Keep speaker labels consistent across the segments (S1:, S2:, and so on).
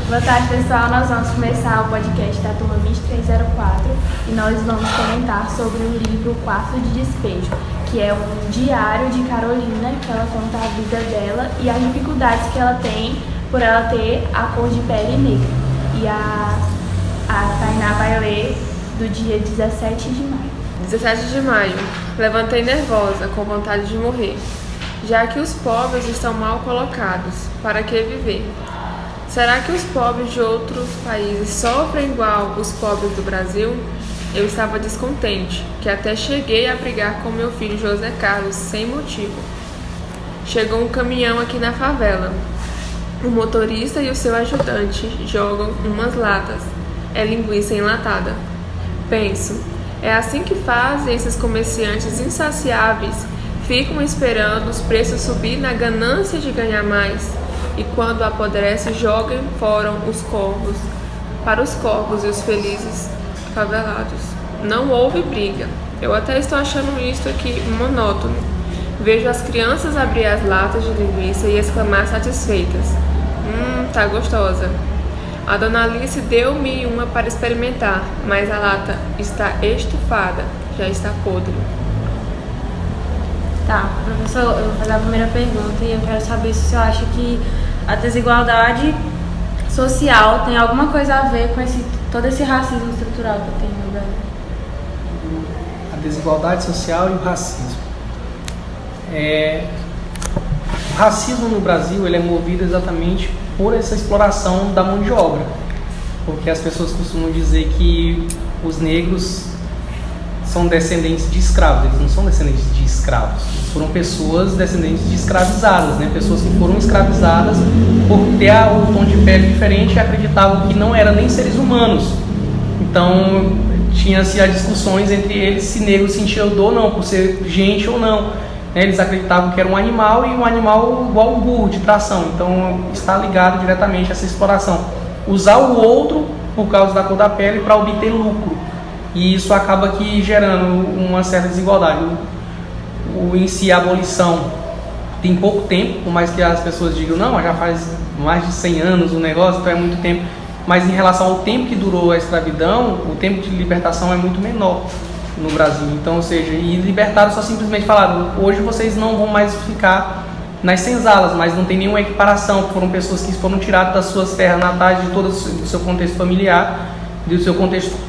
S1: Boa tarde, pessoal. Nós vamos começar o podcast da turma 2304 e nós vamos comentar sobre o livro Quarto de Despejo, que é um diário de Carolina, que ela conta a vida dela e as dificuldades que ela tem por ela ter a cor de pele negra. E a Tainá vai ler do dia 17 de maio.
S2: 17 de maio. Levantei nervosa, com vontade de morrer. Já que os pobres estão mal colocados, para que viver? Será que os pobres de outros países sofrem igual os pobres do Brasil? Eu estava descontente, que até cheguei a brigar com meu filho José Carlos, sem motivo. Chegou um caminhão aqui na favela. O motorista e o seu ajudante jogam umas latas. É linguiça enlatada. Penso, é assim que fazem esses comerciantes insaciáveis? Ficam esperando os preços subir na ganância de ganhar mais. E quando apodrece, jogam fora os corvos, para os corvos e os felizes favelados. Não houve briga. Eu até estou achando isso aqui monótono. Vejo as crianças abrir as latas de linguiça e exclamar satisfeitas. Tá gostosa. A dona Alice deu-me uma para experimentar, mas a lata está estufada, já está podre.
S3: Tá, professor, eu vou fazer a primeira pergunta e eu quero saber se o senhor acha que a desigualdade social tem alguma coisa a ver com todo esse racismo estrutural que tem no Brasil.
S4: A desigualdade social e o racismo. O racismo no Brasil ele é movido exatamente por essa exploração da mão de obra, porque as pessoas costumam dizer que os negros são descendentes de escravos. Eles não são descendentes de escravos, eles foram pessoas descendentes de escravizadas, né? Pessoas que foram escravizadas por ter o tom de pele diferente e acreditavam que não eram nem seres humanos. Então tinha-se as discussões entre eles se negro sentia dor ou não, por ser gente ou não, né? Eles acreditavam que era um animal e um animal igual um burro de tração. Então está ligado diretamente a essa exploração, usar o outro por causa da cor da pele para obter lucro. E isso acaba aqui gerando uma certa desigualdade. Em si, a abolição tem pouco tempo, por mais que as pessoas digam, não, já faz mais de 100 anos o negócio, então é muito tempo. Mas em relação ao tempo que durou a escravidão, o tempo de libertação é muito menor no Brasil. Então, ou seja, e libertaram só simplesmente falaram, hoje vocês não vão mais ficar nas senzalas, mas não tem nenhuma equiparação. Foram pessoas que foram tiradas das suas terras natais, de todo o seu contexto familiar, do seu contexto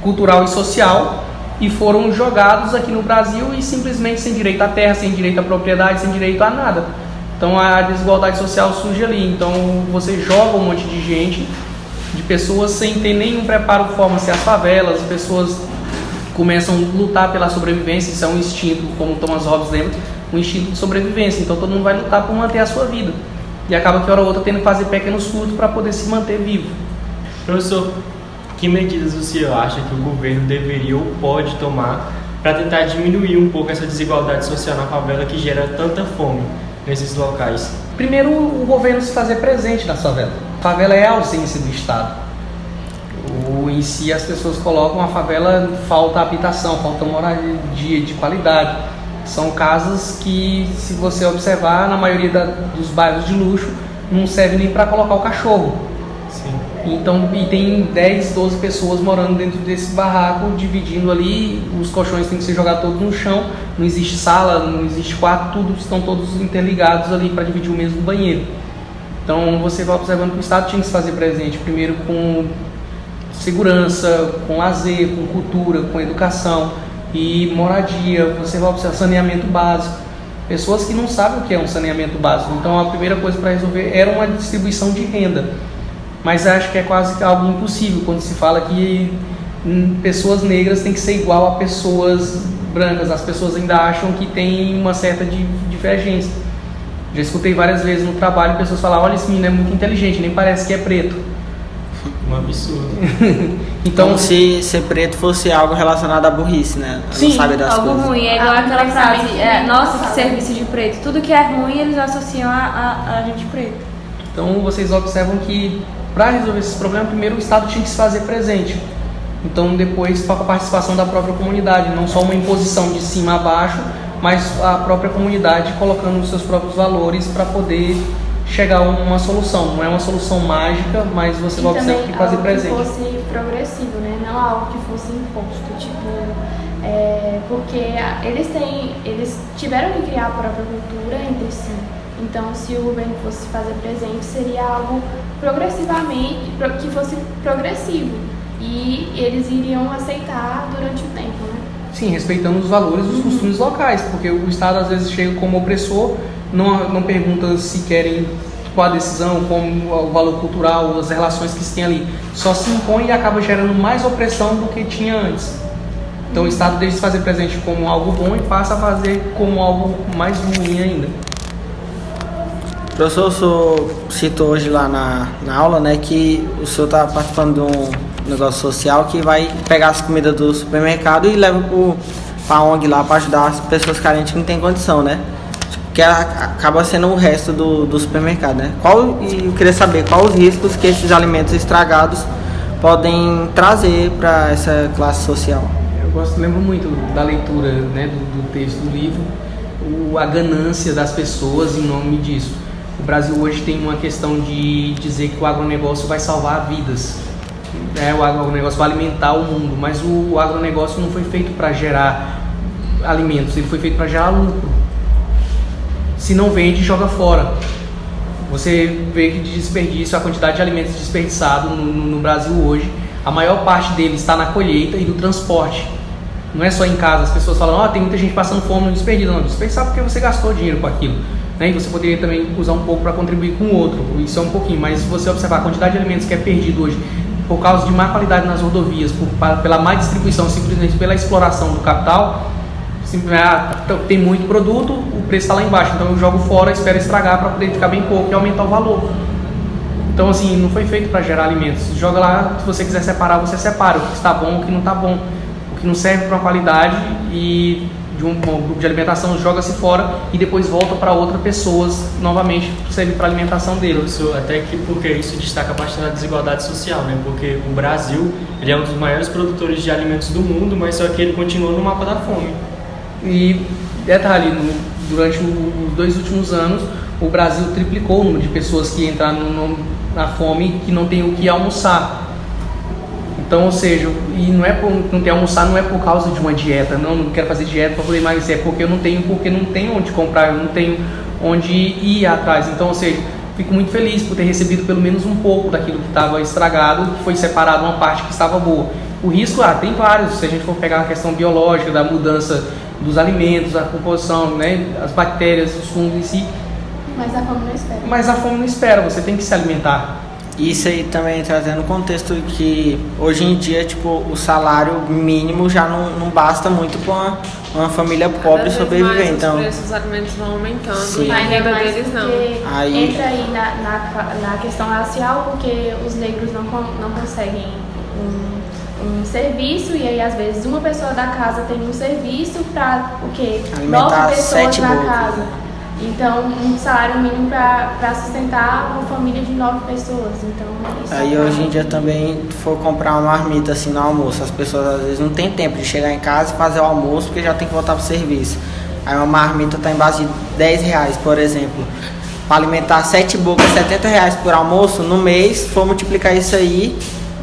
S4: cultural e social, e foram jogados aqui no Brasil e simplesmente sem direito à terra, sem direito à propriedade, sem direito a nada. Então a desigualdade social surge ali. Então você joga um monte de gente, de pessoas sem ter nenhum preparo, forma-se as favelas, pessoas começam a lutar pela sobrevivência. Isso é um instinto, como Thomas Hobbes lembra, um instinto de sobrevivência. Então todo mundo vai lutar por manter a sua vida, e acaba que hora ou outra tendo que fazer pequenos furtos para poder se manter vivo.
S5: Professor, que medidas o senhor acha que o governo deveria ou pode tomar para tentar diminuir um pouco essa desigualdade social na favela que gera tanta fome nesses locais?
S4: Primeiro, o governo se fazer presente na favela. A favela é a ausência do Estado. Em si, as pessoas colocam a favela, falta habitação, falta moradia de qualidade. São casas que, se você observar, na maioria dos bairros de luxo, não serve nem para colocar o cachorro. Então, e tem 10, 12 pessoas morando dentro desse barraco, dividindo ali, os colchões têm que ser jogados todos no chão, não existe sala, não existe quarto, estão todos interligados ali para dividir o mesmo banheiro. Então você vai observando que o Estado tinha que se fazer presente, primeiro com segurança, com lazer, com cultura, com educação e moradia. Você vai observar saneamento básico, pessoas que não sabem o que é um saneamento básico. Então a primeira coisa para resolver era uma distribuição de renda. Mas acho que é quase algo impossível quando se fala que pessoas negras têm que ser igual a pessoas brancas. As pessoas ainda acham que tem uma certa divergência. Já escutei várias vezes no trabalho pessoas falar, olha, esse menino é muito inteligente, nem parece que é preto.
S5: Um absurdo.
S6: Então, como se ser preto fosse algo relacionado à burrice, né?
S4: Sim,
S6: não sabe das
S3: algo
S6: coisas.
S3: ruim, é igual aquela frase, nossa, que serviço de preto. Tudo que é ruim eles associam a gente preto.
S4: Então vocês observam que para resolver esses problemas, primeiro o Estado tinha que se fazer presente. Então depois com a participação da própria comunidade, não só uma imposição de cima a baixo, mas a própria comunidade colocando os seus próprios valores para poder chegar a uma solução. Não é uma solução mágica, mas você vai sempre fazer presente.
S1: Que fosse progressivo, né? Não algo que fosse imposto, porque eles tiveram que criar a própria cultura entre si. Então, se o governo fosse fazer presente, seria algo progressivamente, que fosse progressivo. E eles iriam aceitar durante o tempo, né?
S4: Sim, respeitando os valores dos costumes locais, porque o Estado às vezes chega como opressor, não pergunta se querem qual a decisão, como o valor cultural, as relações que se tem ali. Só se impõe e acaba gerando mais opressão do que tinha antes. Então o Estado deixa de fazer presente como algo bom e passa a fazer como algo mais ruim ainda.
S6: Professor, o senhor citou hoje lá na aula, né, que o senhor está participando de um negócio social que vai pegar as comidas do supermercado e leva para a ONG lá para ajudar as pessoas carentes que não têm condição, né? Que acaba sendo o resto do supermercado, né? E eu queria saber quais os riscos que esses alimentos estragados podem trazer para essa classe social.
S4: Lembro muito da leitura, né, do texto do livro, a ganância das pessoas em nome disso. O Brasil hoje tem uma questão de dizer que o agronegócio vai salvar vidas, o agronegócio vai alimentar o mundo, mas o agronegócio não foi feito para gerar alimentos, ele foi feito para gerar lucro. Se não vende, joga fora. Você vê que de desperdício, a quantidade de alimentos desperdiçados no Brasil hoje, a maior parte deles está na colheita e no transporte. Não é só em casa, as pessoas falam, tem muita gente passando fome no desperdício. Não, desperdiçar porque você gastou dinheiro com aquilo. Né? E você poderia também usar um pouco para contribuir com o outro, isso é um pouquinho, mas se você observar a quantidade de alimentos que é perdido hoje por causa de má qualidade nas rodovias, pela má distribuição, simplesmente pela exploração do capital, tem muito produto, o preço está lá embaixo, então eu jogo fora, espero estragar para poder ficar bem pouco e aumentar o valor. Então assim, não foi feito para gerar alimentos, joga lá, se você quiser separar, você separa o que está bom, o que não está bom, o que não serve para uma qualidade e de um grupo de alimentação joga-se fora e depois volta para outras pessoas novamente serve para a alimentação dele.
S5: Até que porque isso destaca bastante a desigualdade social, né? Porque o Brasil ele é um dos maiores produtores de alimentos do mundo, mas só que ele continua no mapa da fome.
S4: E detalhe, durante os 2 últimos anos o Brasil triplicou o número de pessoas que entraram na fome que não tem o que almoçar. Então, ou seja, e não é por não ter almoçar, não é por causa de uma dieta, não quero fazer dieta para poder emagrecer, é porque eu não tenho onde comprar, eu não tenho onde ir atrás. Então, ou seja, fico muito feliz por ter recebido pelo menos um pouco daquilo que estava estragado, que foi separado uma parte que estava boa. O risco, tem vários, se a gente for pegar a questão biológica, da mudança dos alimentos, a composição, né, as bactérias, os fungos em si.
S1: Mas a fome não espera.
S4: Mas a fome não espera, você tem que se alimentar.
S6: Isso aí também trazendo o contexto que hoje em dia o salário mínimo já não basta muito para uma família pobre sobreviver.
S2: Então os preços dos alimentos vão aumentando.
S6: Sim.
S2: E a renda deles não.
S1: Entra aí na questão racial, porque os negros não conseguem um serviço e aí às vezes uma pessoa da casa tem um serviço para o quê? 9 pessoas na casa. Então, um salário mínimo para sustentar uma família de 9 pessoas. Então, isso
S6: aí hoje em dia também, se for comprar uma marmita assim no almoço, as pessoas às vezes não tem tempo de chegar em casa e fazer o almoço porque já tem que voltar para o serviço. Aí uma marmita está em base de R$10, por exemplo. Para alimentar 7 bocas, R$70 por almoço, no mês, se for multiplicar isso aí,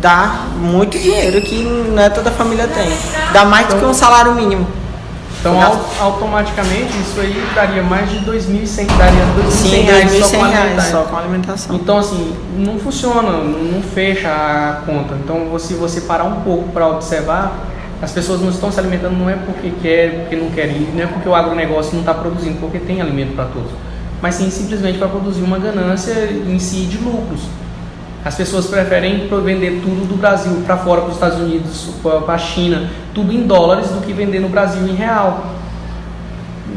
S6: dá muito dinheiro que não é toda a família tem. Dá mais do que um salário mínimo.
S4: Então, automaticamente, isso aí daria mais de R$2.100, daria
S6: R$2.100 só com alimentação.
S4: Então, assim, não funciona, não fecha a conta. Então, se você parar um pouco para observar, as pessoas não estão se alimentando, não é porque querem, porque não querem, não é porque o agronegócio não está produzindo, porque tem alimento para todos, mas sim simplesmente para produzir uma ganância em si de lucros. As pessoas preferem vender tudo do Brasil para fora, para os Estados Unidos, para a China, tudo em dólares do que vender no Brasil em real.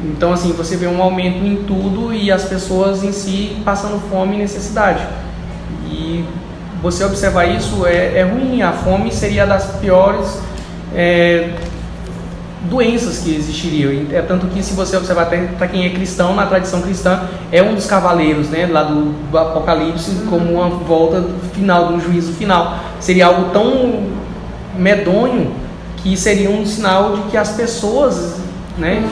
S4: Então, assim, você vê um aumento em tudo e as pessoas em si passando fome e necessidade. E você observar isso é ruim. A fome seria das piores doenças que existiriam. É tanto que, se você observar, até para quem é cristão, na tradição cristã, é um dos cavaleiros, né, lá do Apocalipse, como uma volta final, do juízo final. Seria algo tão medonho que seria um sinal de que as pessoas né?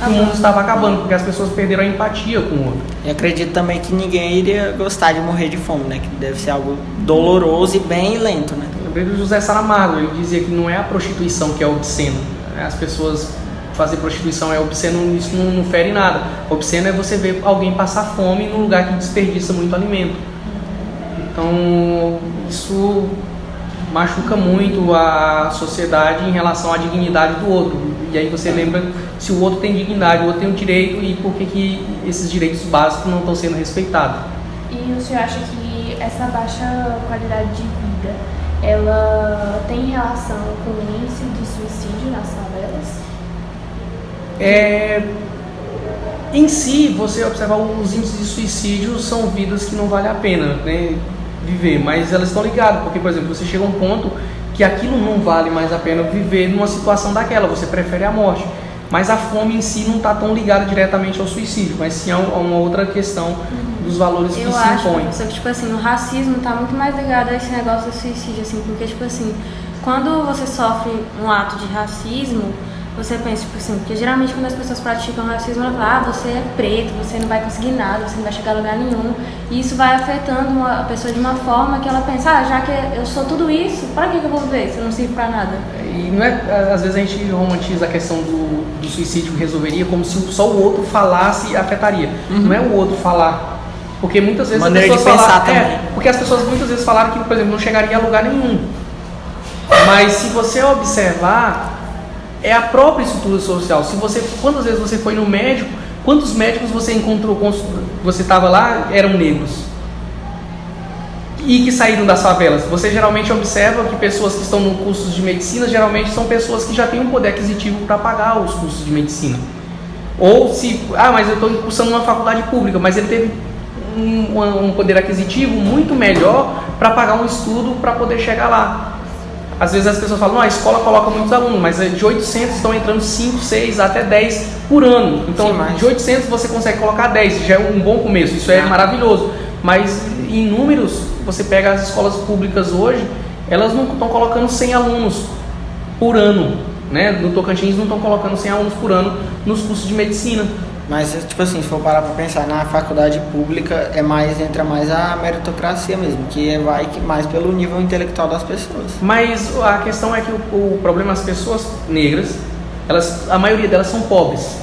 S4: Que o mundo estava acabando, porque as pessoas perderam a empatia com o outro.
S6: E acredito também que ninguém iria gostar de morrer de fome, né? Que deve ser algo doloroso e bem lento, né?
S4: Eu vejo o José Saramago, ele dizia que não é a prostituição que é obsceno. As pessoas fazer prostituição é obsceno, isso não fere nada. Obsceno é você ver alguém passar fome num lugar que desperdiça muito alimento. Então, isso machuca muito a sociedade em relação à dignidade do outro. E aí você lembra se o outro tem dignidade, o outro tem um direito e por que esses direitos básicos não estão sendo respeitados.
S1: E o senhor acha que essa baixa qualidade de vida, ela tem relação com o índice de suicídio nas favelas?
S4: Em si, você observar os índices de suicídio são vidas que não vale a pena, né, viver, mas elas estão ligadas, porque, por exemplo, você chega a um ponto que aquilo não vale mais a pena viver numa situação daquela, você prefere a morte, mas a fome em si não está tão ligada diretamente ao suicídio, mas sim a uma outra questão dos valores que se impõem.
S3: Eu acho que, tipo assim, o racismo está muito mais ligado a esse negócio do suicídio, assim, porque, tipo assim, quando você sofre um ato de racismo, você pensa, tipo assim, porque geralmente quando as pessoas praticam racismo, ela fala, você é preto, você não vai conseguir nada, você não vai chegar a lugar nenhum. E isso vai afetando a pessoa de uma forma que ela pensa, já que eu sou tudo isso, para que eu vou viver se eu não sirvo para nada?
S4: E não é, às vezes a gente romantiza a questão do suicídio que resolveria como se só o outro falasse e afetaria. Não é o outro falar. Porque muitas vezes
S6: maneira
S4: as pessoas
S6: de pensar
S4: falaram,
S6: também.
S4: porque as pessoas muitas vezes falaram que, por exemplo, não chegaria a lugar nenhum. Mas se você observar, é a própria estrutura social. Quantas vezes você foi no médico, quantos médicos você encontrou, você estava lá, eram negros e que saíram das favelas? Você geralmente observa que pessoas que estão no curso de medicina geralmente são pessoas que já têm um poder aquisitivo para pagar os cursos de medicina. Ou mas eu estou cursando uma faculdade pública, mas ele teve um poder aquisitivo muito melhor para pagar um estudo para poder chegar lá. Às vezes as pessoas falam, a escola coloca muitos alunos, mas de 800 estão entrando 5, 6, até 10 por ano. Então, de 800 você consegue colocar 10, já é um bom começo, isso é maravilhoso. Mas em números, você pega as escolas públicas hoje, elas não estão colocando 100 alunos por ano, né? No Tocantins não estão colocando 100 alunos por ano nos cursos de medicina.
S6: Mas, tipo assim, se for parar pra pensar, na faculdade pública entra mais a meritocracia mesmo, que vai mais pelo nível intelectual das pessoas.
S4: Mas a questão é que o problema, as pessoas negras, a maioria delas são pobres.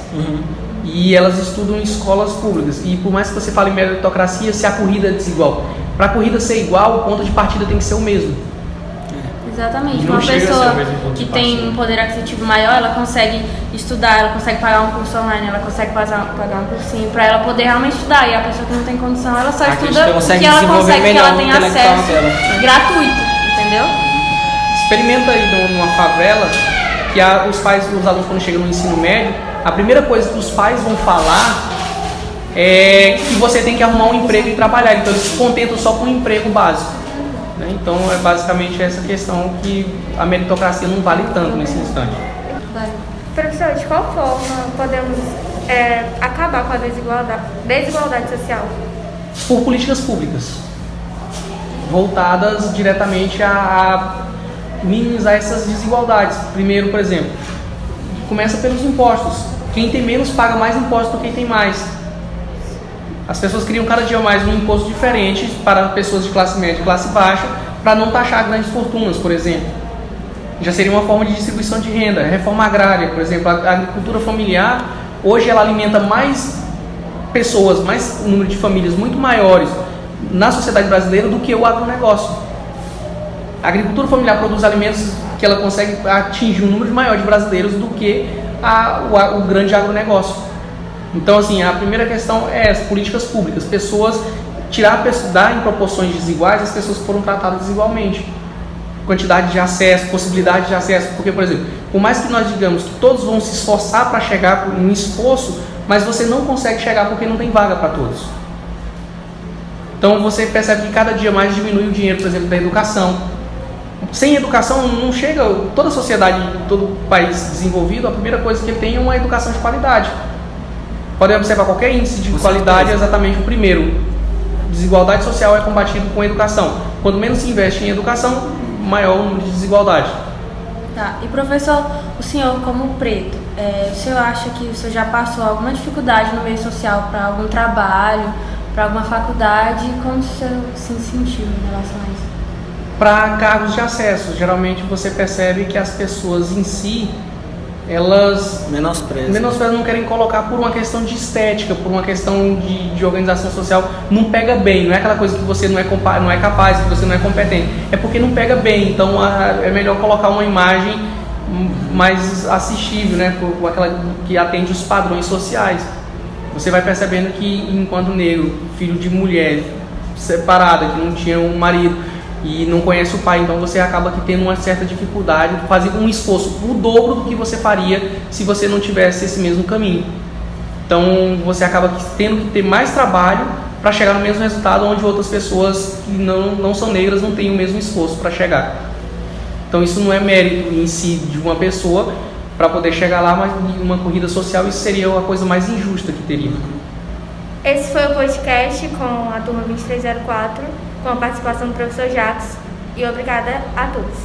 S4: E elas estudam em escolas públicas. E por mais que você fale em meritocracia, se a corrida é desigual, para a corrida ser igual, o ponto de partida tem que ser o mesmo.
S3: Exatamente, uma pessoa que tem um poder aquisitivo maior, ela consegue estudar, ela consegue pagar um curso online, ela consegue pagar um cursinho para ela poder realmente estudar. E a pessoa que não tem condição, ela só estuda o que ela consegue, que ela tem acesso gratuito, entendeu?
S4: Experimenta aí numa favela, que os alunos quando chegam no ensino médio, a primeira coisa que os pais vão falar é que você tem que arrumar um emprego e trabalhar. Então eles se contentam só com um emprego básico. Então é basicamente essa questão que a meritocracia não vale tanto nesse instante.
S7: Professor, de qual forma podemos acabar com a desigualdade social?
S4: Por políticas públicas voltadas diretamente a minimizar essas desigualdades. Primeiro, por exemplo, começa pelos impostos. Quem tem menos paga mais impostos do que quem tem mais. As pessoas criam cada dia mais um imposto diferente para pessoas de classe média e classe baixa, para não taxar grandes fortunas, por exemplo. Já seria uma forma de distribuição de renda. Reforma agrária, por exemplo, a agricultura familiar, hoje ela alimenta mais pessoas, mais um número de famílias muito maiores na sociedade brasileira do que o agronegócio. A agricultura familiar produz alimentos que ela consegue atingir um número maior de brasileiros do que o grande agronegócio. Então, assim, a primeira questão é as políticas públicas. Dar em proporções desiguais as pessoas que foram tratadas desigualmente. Quantidade de acesso, possibilidade de acesso. Porque, por exemplo, por mais que nós digamos que todos vão se esforçar para chegar em um esforço, mas você não consegue chegar porque não tem vaga para todos. Então, você percebe que cada dia mais diminui o dinheiro, por exemplo, da educação. Sem educação não chega, toda a sociedade, todo país desenvolvido, a primeira coisa que ele tem é uma educação de qualidade. Podem observar qualquer índice de qualidade, é exatamente o primeiro. Desigualdade social é combatido com educação. Quanto menos se investe em educação, maior o número de desigualdade.
S3: Tá. E professor, o senhor como preto, o senhor acha que o senhor já passou alguma dificuldade no meio social para algum trabalho, para alguma faculdade? Como o senhor se sentiu em relação a isso?
S4: Para cargos de acesso, geralmente você percebe que as pessoas em si, elas menosprezam, não querem colocar por uma questão de estética, por uma questão de organização social, não pega bem, não é aquela coisa que você não é capaz, que você não é competente, é porque não pega bem, então é melhor colocar uma imagem mais assistível, né, por aquela que atende os padrões sociais. Você vai percebendo que enquanto negro, filho de mulher, separada, que não tinha um marido e não conhece o pai, então você acaba que tendo uma certa dificuldade de fazer um esforço o dobro do que você faria se você não tivesse esse mesmo caminho. Então você acaba tendo que ter mais trabalho para chegar no mesmo resultado, onde outras pessoas que não são negras não têm o mesmo esforço para chegar. Então isso não é mérito em si de uma pessoa para poder chegar lá, mas em uma corrida social isso seria a coisa mais injusta que teria.
S7: Esse foi o podcast com a turma 2304, com a participação do professor Jacques, e obrigada a todos.